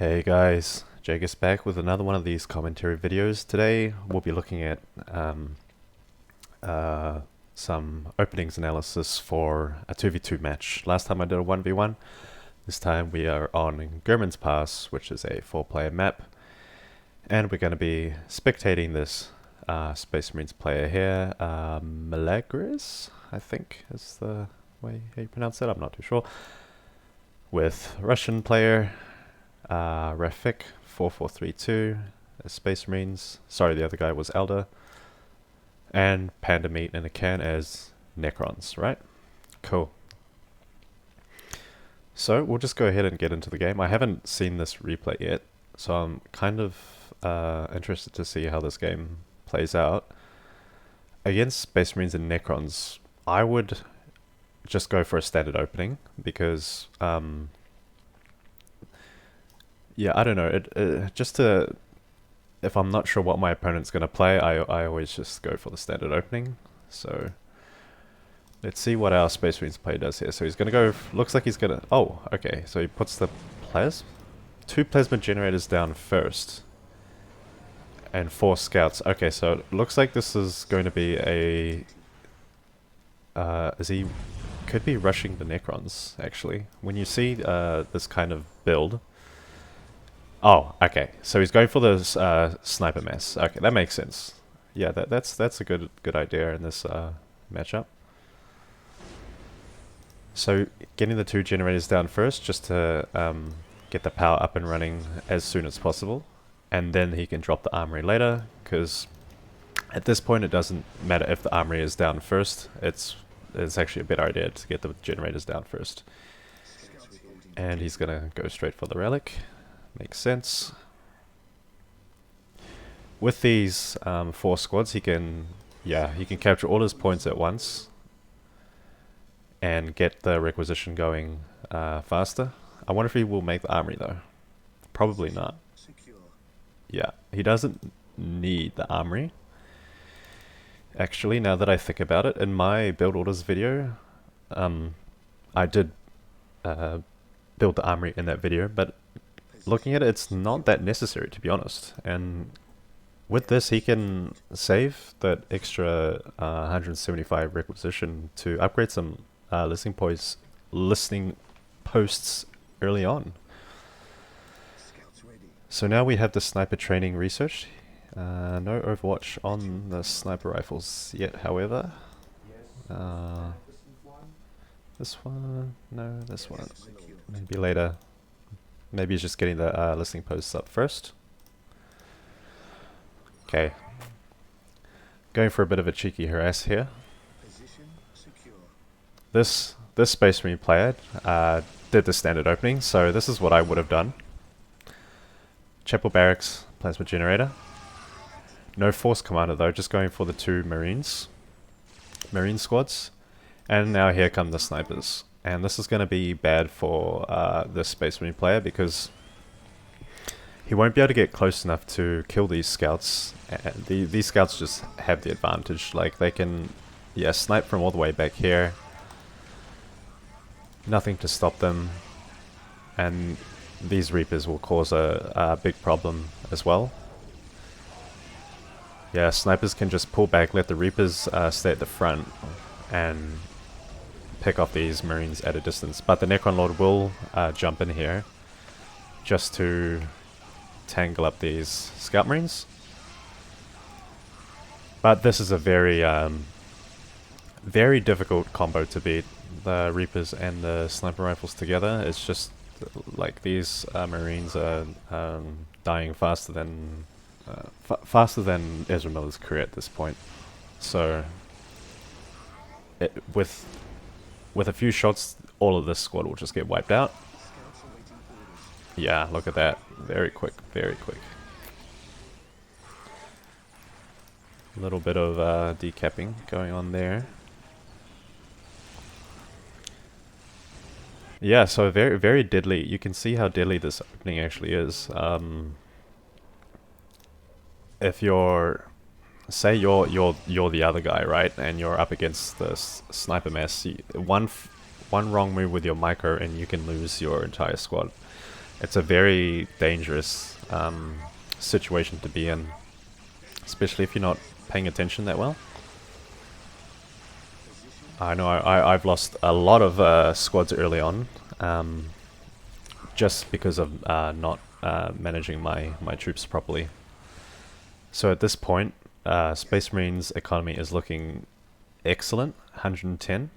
Hey guys, Jake is back with another one of these commentary videos. Today we'll be looking at uh, some openings analysis for a 2v2 match. Last time I did a 1v1. This time we are on German's Pass, which is a 4-player map. And we're going to be spectating this Space Marines player here. Milagris, I think is the way you pronounce it. I'm not too sure. With Russian player Rafik 4432, Space Marines. Sorry, the other guy was Elder. And Panda Meat in a can as Necrons, right? Cool. So we'll just go ahead and get into the game. I haven't seen this replay yet, so I'm kind of interested to see how this game plays out. Against Space Marines and Necrons, I would just go for a standard opening because yeah, I don't know. If I'm not sure what my opponent's gonna play, I always just go for the standard opening. So let's see what our Space Marines play does here. So he's gonna go. Looks like he's gonna. Oh, okay. So he puts the two plasma generators down first, and 4 scouts. Okay, so it looks like this is going to be a. Could be rushing the Necrons actually. When you see this kind of build. Oh, okay. So he's going for this sniper mass. Okay, that makes sense. Yeah, that's a good idea in this matchup. So getting the 2 generators down first, just to get the power up and running as soon as possible, and then he can drop the armory later. Because at this point, it doesn't matter if the armory is down first. It's actually a better idea to get the generators down first. And he's gonna go straight for the relic. Makes sense. With these 4 squads, he can capture all his points at once and get the requisition going faster. I wonder if he will make the armory though. Probably not. Yeah, he doesn't need the armory. Actually, now that I think about it, in my build orders video, I did build the armory in that video, but looking at it, it's not that necessary, to be honest. And with this, he can save that extra 175 requisition to upgrade some listening posts early on. So now we have the sniper training research. No Overwatch on the sniper rifles yet, however. This one, no, this one. Maybe later. Maybe he's just getting the listening posts up first. Okay. Going for a bit of a cheeky harass here. This Space Marine player did the standard opening, so this is what I would have done. Chapel Barracks, Plasma Generator. No Force Commander though, just going for the 2 Marine squads. And now here come the snipers. And this is going to be bad for this Space Marine player because he won't be able to get close enough to kill these scouts. These scouts just have the advantage. Like they can, snipe from all the way back here. Nothing to stop them. And these Reapers will cause a big problem as well. Yeah, snipers can just pull back, let the Reapers stay at the front, and pick off these Marines at a distance. But the Necron Lord will jump in here just to tangle up these Scout Marines. But this is a very very difficult combo to beat. The Reapers and the Sniper Rifles together. It's just like these Marines are dying faster than Ezra Miller's career at this point. So with a few shots, all of this squad will just get wiped out. Yeah, look at that. Very quick, very quick. A little bit of decapping going on there. Yeah, so very, very deadly. You can see how deadly this opening actually is. If you're, say you're the other guy, right, and you're up against this sniper mass, one wrong move with your micro and you can lose your entire squad. It's a very dangerous situation to be in, especially if you're not paying attention that well. I know I've lost a lot of squads early on, just because of not managing my troops properly. So at this point, Space Marine's economy is looking excellent, 110.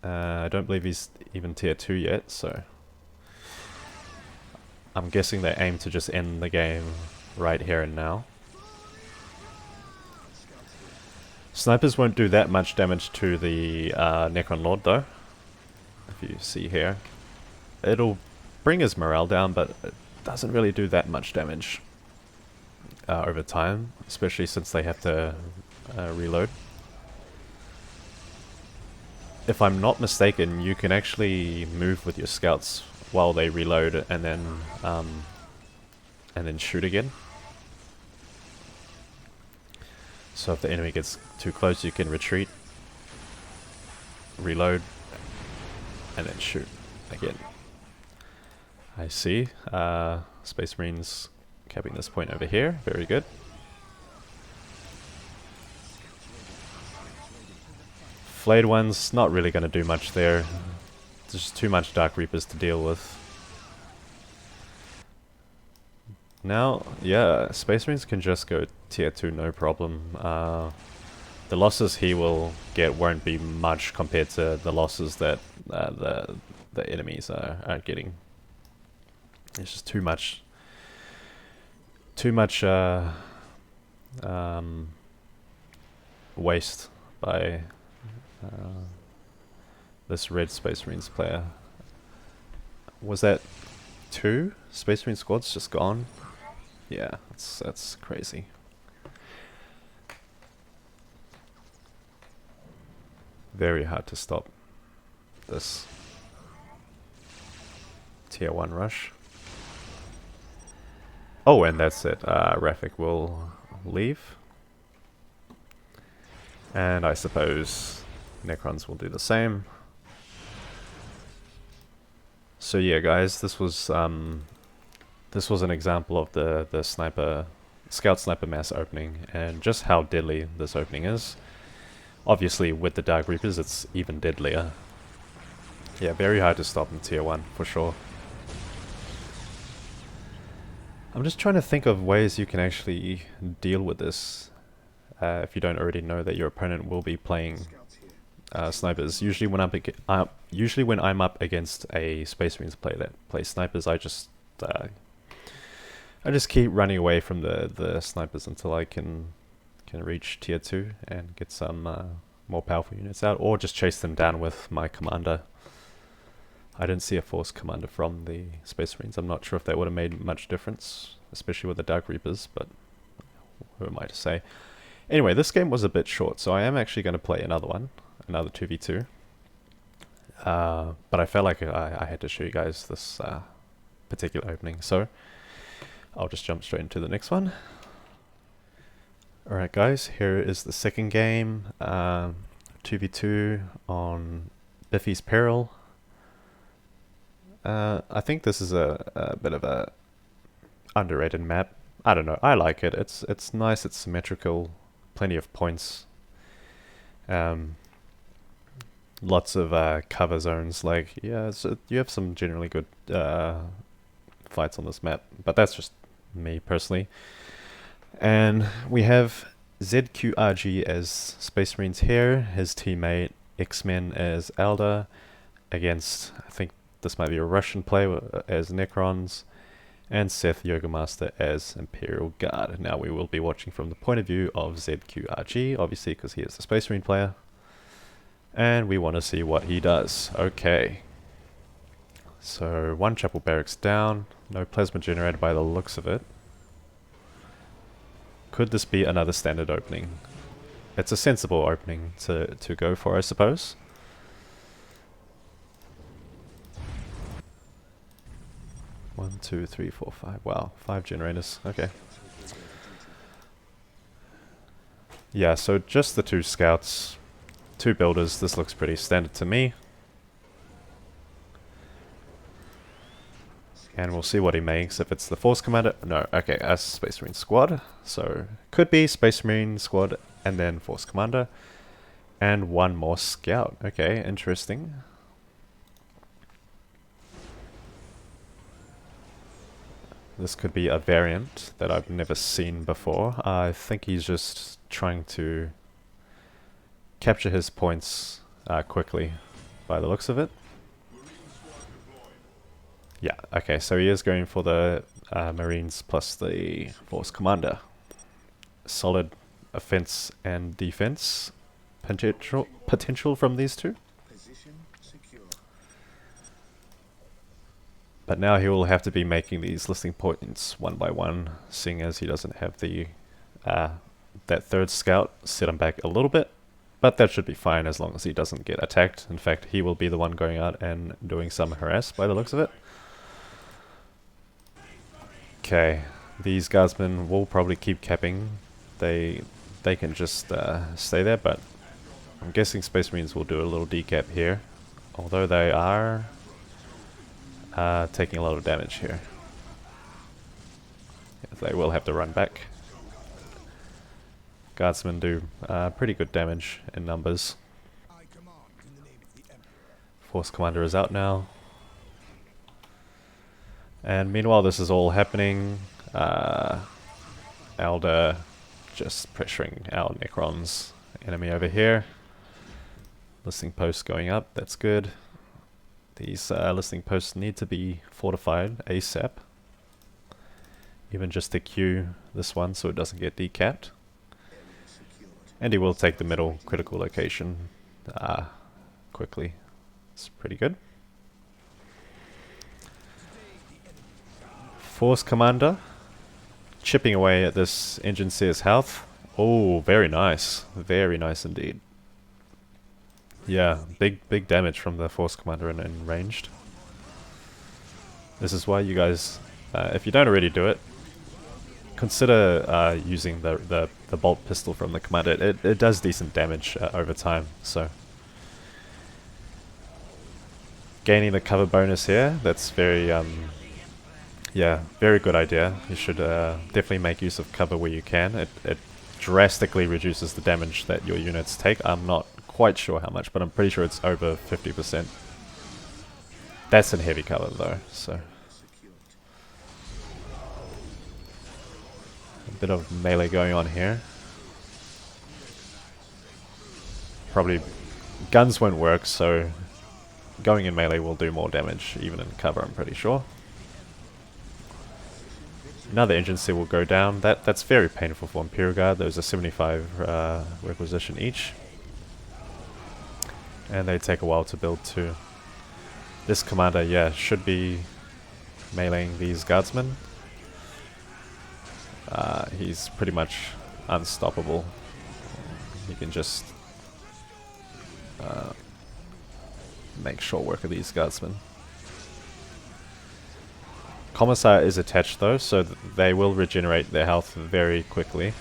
I don't believe he's even tier 2 yet, so I'm guessing they aim to just end the game right here and now. Snipers won't do that much damage to the Necron Lord though, if you see here. It'll bring his morale down, but it doesn't really do that much damage over time, especially since they have to reload. If I'm not mistaken, you can actually move with your scouts while they reload and then shoot again. So if the enemy gets too close, you can retreat, reload, and then shoot again. I see. Space Marines capping this point over here. Very good. Flayed one's not really going to do much there. There's just too much Dark Reapers to deal with. Now, yeah, Space Marines can just go tier 2, no problem. The losses he will get won't be much compared to the losses that the enemies are getting. It's just too much waste by this red Space Marines player. Was that 2 Space Marine squads just gone? Yeah, that's crazy. Very hard to stop this tier 1 rush. Oh, and that's it. Rafik will leave. And I suppose Necrons will do the same. So yeah, guys, this was an example of the scout sniper mass opening and just how deadly this opening is. Obviously, with the Dark Reapers, it's even deadlier. Yeah, very hard to stop in tier 1 for sure. I'm just trying to think of ways you can actually deal with this if you don't already know that your opponent will be playing snipers. Usually when I'm up against a Space Marines player that plays snipers, I just keep running away from the snipers until I can reach tier 2 and get some more powerful units out, or just chase them down with my commander. I didn't see a force commander from the Space Marines. I'm not sure if that would have made much difference, especially with the Dark Reapers, but who am I to say? Anyway, this game was a bit short, so I am actually going to play another 2v2. But I felt like I had to show you guys this particular opening, so I'll just jump straight into the next one. Alright guys, here is the second game, 2v2 on Biffy's Peril. I think this is a bit of a underrated map. I don't know, I like it. It's nice, it's symmetrical, plenty of points. Lots of cover zones, like, yeah, so you have some generally good fights on this map, but that's just me personally. And we have ZQRG as Space Marines here, his teammate X-Men as Alda, against, I think this might be a Russian player as Necrons, and Seth Yoga-Master as Imperial Guard. Now we will be watching from the point of view of ZQRG, obviously because he is the Space Marine player, and we want to see what he does. Okay. So, 1 chapel barracks down, no plasma generated by the looks of it. Could this be another standard opening? It's a sensible opening to go for, I suppose. One, two, three, four, five. Wow, 5 generators. Okay. Yeah, so just the 2 scouts, 2 builders. This looks pretty standard to me. And we'll see what he makes. If it's the Force Commander... No, okay, as Space Marine Squad. So, could be Space Marine Squad and then Force Commander. And one more Scout. Okay, interesting. This could be a variant that I've never seen before. I think he's just trying to capture his points quickly by the looks of it. Yeah, okay, so he is going for the Marines plus the Force Commander. Solid offense and defense potential from these two. But now he will have to be making these listing points one by one, seeing as he doesn't have the that third scout. Set him back a little bit, but that should be fine as long as he doesn't get attacked. In fact, he will be the one going out and doing some harass by the looks of it. Okay, these guardsmen will probably keep capping. They can just stay there, but I'm guessing Space Marines will do a little decap here, although they are taking a lot of damage here. They will have to run back. Guardsmen do pretty good damage in numbers. Force Commander is out now. And meanwhile this is all happening, Elder just pressuring our Necrons. Enemy over here. Listing posts going up, that's good. These listing posts need to be fortified ASAP. Even just to queue this one so it doesn't get decapped. And he will take the middle critical location quickly. It's pretty good. Force Commander chipping away at this Engine Seer's health. Oh, very nice. Very nice indeed. Yeah, big damage from the Force Commander in ranged. This is why you guys, if you don't already do it, consider using the bolt pistol from the Commander. It does decent damage over time, so gaining the cover bonus here, that's very yeah, very good idea. You should definitely make use of cover where you can. It drastically reduces the damage that your units take. I'm not quite sure how much, but I'm pretty sure it's over 50%. That's in heavy cover though, so a bit of melee going on here. Probably guns won't work, so going in melee will do more damage even in cover, I'm pretty sure. Another Engine Seer will go down. That's very painful for Imperial Guard. Those are 75 requisition each. And they take a while to build too. This Commander, yeah, should be meleeing these Guardsmen. He's pretty much unstoppable. He can just make short work of these Guardsmen. Commissar is attached though, so they will regenerate their health very quickly.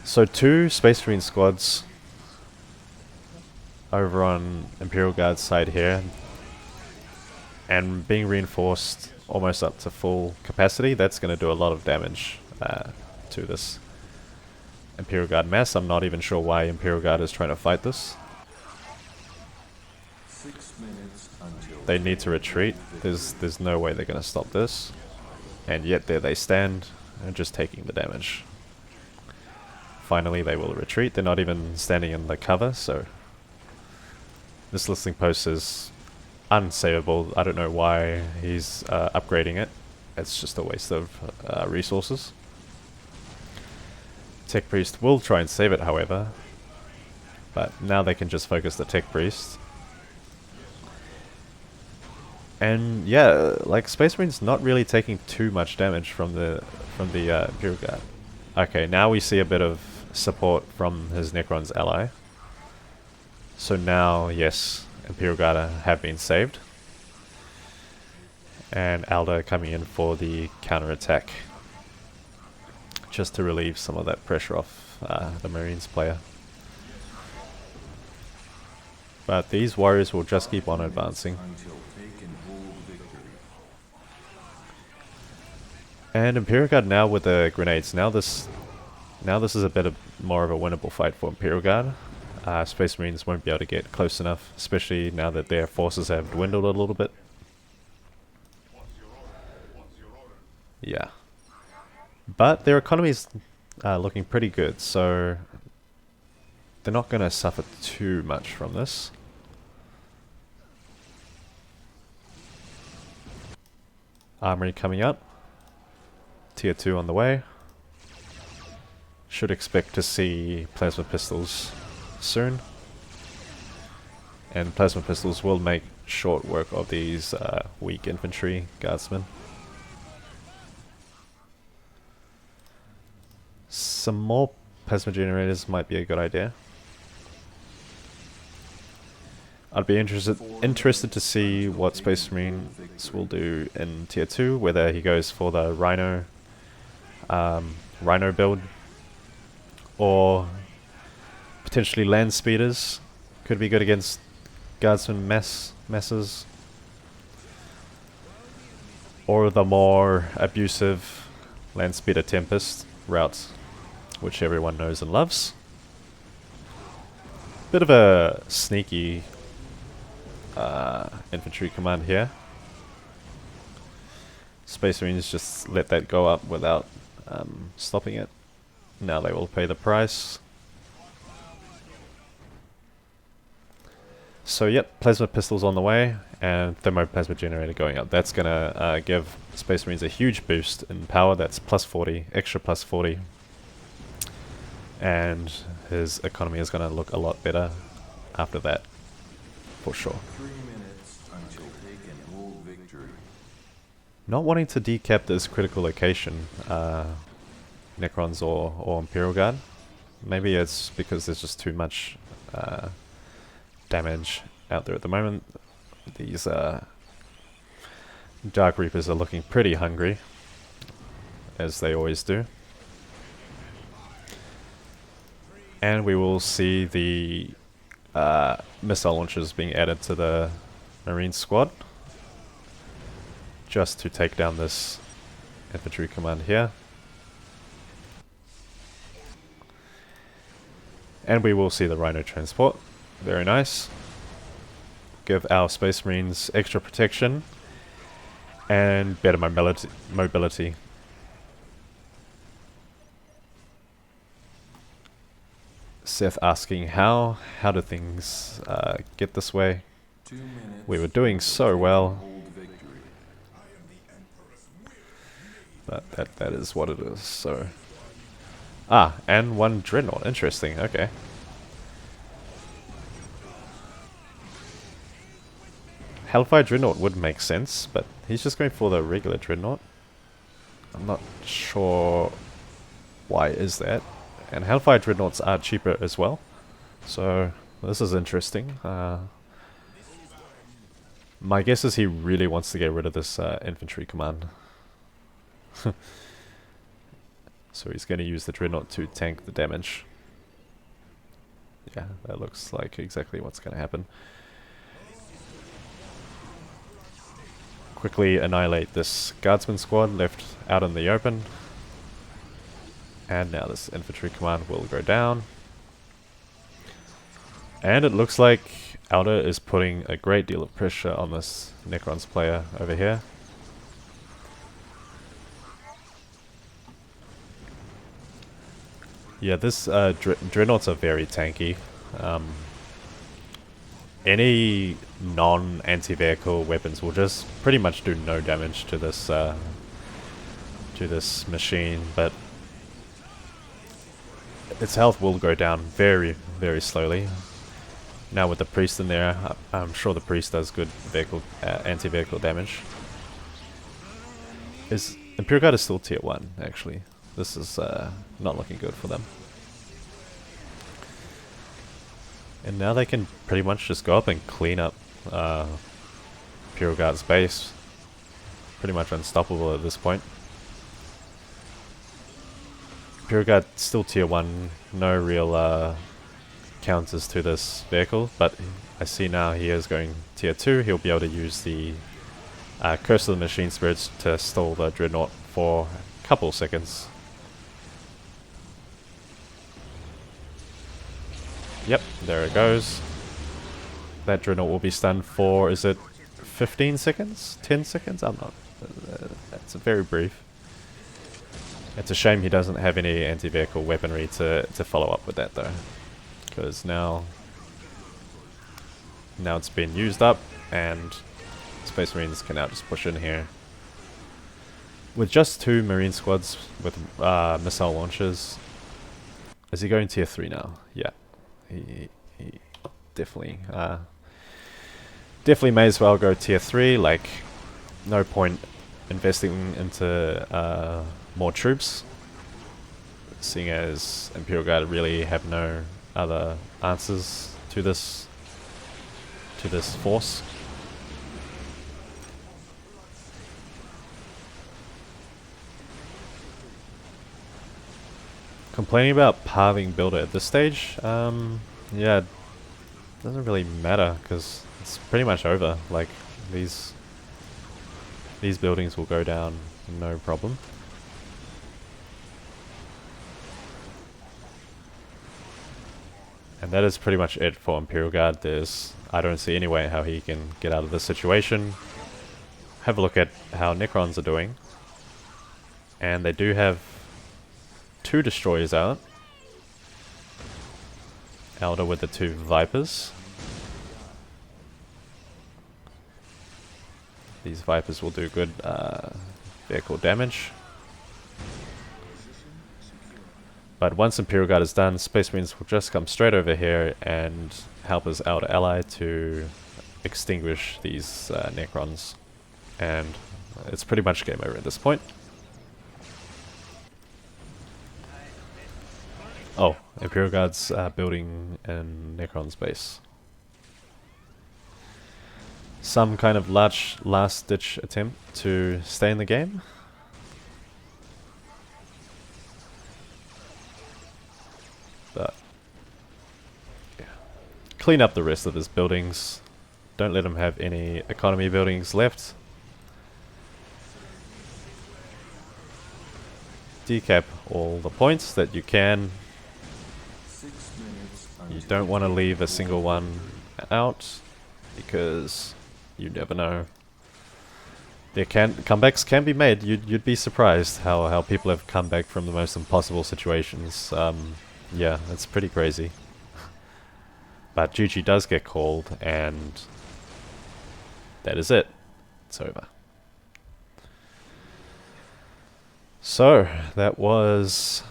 So 2 Space Marine squads over on Imperial Guard's side here, and being reinforced almost up to full capacity. That's going to do a lot of damage to this Imperial Guard mass. I'm not even sure why Imperial Guard is trying to fight this. They need to retreat. There's no way they're going to stop this. And yet there they stand, and just taking the damage. Finally they will retreat. They're not even standing in the cover, so this listing post is unsavable. I don't know why he's upgrading it. It's just a waste of resources. Tech Priest will try and save it, however. But now they can just focus the Tech Priest. And yeah, like Space Marine's not really taking too much damage from the Imperial Guard. Okay, now we see a bit of support from his Necron's ally. So now, yes, Imperial Guard have been saved. And Alda coming in for the counter-attack. Just to relieve some of that pressure off the Marines player. But these warriors will just keep on advancing. And Imperial Guard now with the grenades. Now this is a bit of more of a winnable fight for Imperial Guard. Space Marines won't be able to get close enough, especially now that their forces have dwindled a little bit. Yeah. But their economy's looking pretty good, so they're not going to suffer too much from this. Armory coming up. Tier 2 on the way. Should expect to see plasma pistols soon. And plasma pistols will make short work of these weak infantry guardsmen. Some more plasma generators might be a good idea. I'd be interested to see what Space Marines will do in Tier 2, whether he goes for the Rhino build, or potentially land speeders. Could be good against guardsmen messes, or the more abusive land speeder Tempest route, which everyone knows and loves. Bit of a sneaky infantry command here. Space Marines just let that go up without stopping it. Now they will pay the price. So yep, plasma pistols on the way, and thermoplasma generator going up. That's gonna give Space Marines a huge boost in power. That's plus 40, extra plus 40. And his economy is gonna look a lot better after that, for sure. 3 minutes until take and hold victory. Not wanting to decap this critical location, Necrons or Imperial Guard. Maybe it's because there's just too much damage out there at the moment. These Dark Reapers are looking pretty hungry, as they always do. And we will see the missile launchers being added to the Marine squad, just to take down this infantry command here. And we will see the Rhino transport. Very nice. Give our Space Marines extra protection and better mobility. Seth asking how do things get this way? 2 minutes. We were doing so well, Hold victory. but that is what it is. So and one Dreadnought. Interesting. Okay. Hellfire Dreadnought would make sense, but he's just going for the regular Dreadnought. I'm not sure why is that. And Hellfire Dreadnoughts are cheaper as well, so this is interesting. My guess is he really wants to get rid of this infantry command. So he's going to use the Dreadnought to tank the damage. Yeah, that looks like exactly what's going to happen. Quickly annihilate this Guardsman squad left out in the open. And now this infantry command will go down. And it looks like Alder is putting a great deal of pressure on this Necrons player over here. Yeah, this Dreadnoughts are very tanky. Any non-anti-vehicle weapons will just pretty much do no damage to this machine, but its health will go down very, very slowly. Now with the priest in there, I'm sure the priest does good anti-vehicle damage. Imperial Guard is still tier 1, actually. This is not looking good for them. And now they can pretty much just go up and clean up Imperial Guard's base. Pretty much unstoppable at this point. Imperial Guard still tier 1, no real counters to this vehicle, but I see now he is going tier 2. He'll be able to use the Curse of the Machine Spirits to stall the Dreadnought for a couple seconds. Yep, there it goes. That Dreadnought will be stunned for, is it 15 seconds? 10 seconds? I'm not. That's very brief. It's a shame he doesn't have any anti-vehicle weaponry to follow up with that though. Because now it's been used up and Space Marines can now just push in here. With just 2 Marine squads with missile launchers. Is he going tier 3 now? Yeah. He definitely may as well go tier 3. Like, no point investing into more troops, seeing as Imperial Guard really have no other answers to this force. Complaining about pathing builder at this stage, yeah, it doesn't really matter because it's pretty much over. Like, these buildings will go down no problem. And that is pretty much it for Imperial Guard. I don't see any way how he can get out of this situation. Have a look at how Necrons are doing. And they do have 2 destroyers out. Elder with the 2 Vipers. These Vipers will do good vehicle damage. But once Imperial Guard is done, Space Marines will just come straight over here and help his outer ally to extinguish these Necrons. And it's pretty much game over at this point. Oh, Imperial Guard's building in Necron's base. Some kind of last-ditch attempt to stay in the game. But yeah. Clean up the rest of his buildings. Don't let him have any economy buildings left. Decap all the points that you can. 6 minutes You until don't want to leave a single one out because you never know. Comebacks can be made. You'd be surprised how people have come back from the most impossible situations. Yeah, it's pretty crazy. But GG does get called, and that is it. It's over. So that was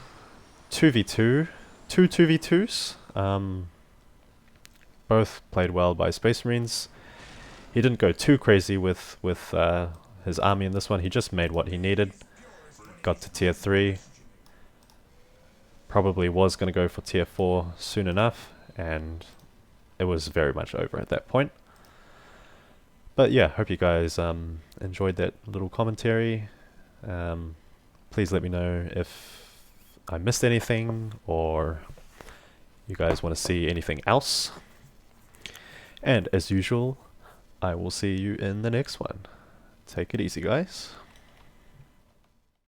2v2, two 2v2s. Both played well by Space Marines. He didn't go too crazy with his army in this one. He just made what he needed. Got to tier 3. Probably was going to go for tier 4 soon enough, and it was very much over at that point. But yeah, hope you guys enjoyed that little commentary. Please let me know if I missed anything or you guys want to see anything else. And as usual, I will see you in the next one. Take it easy, guys.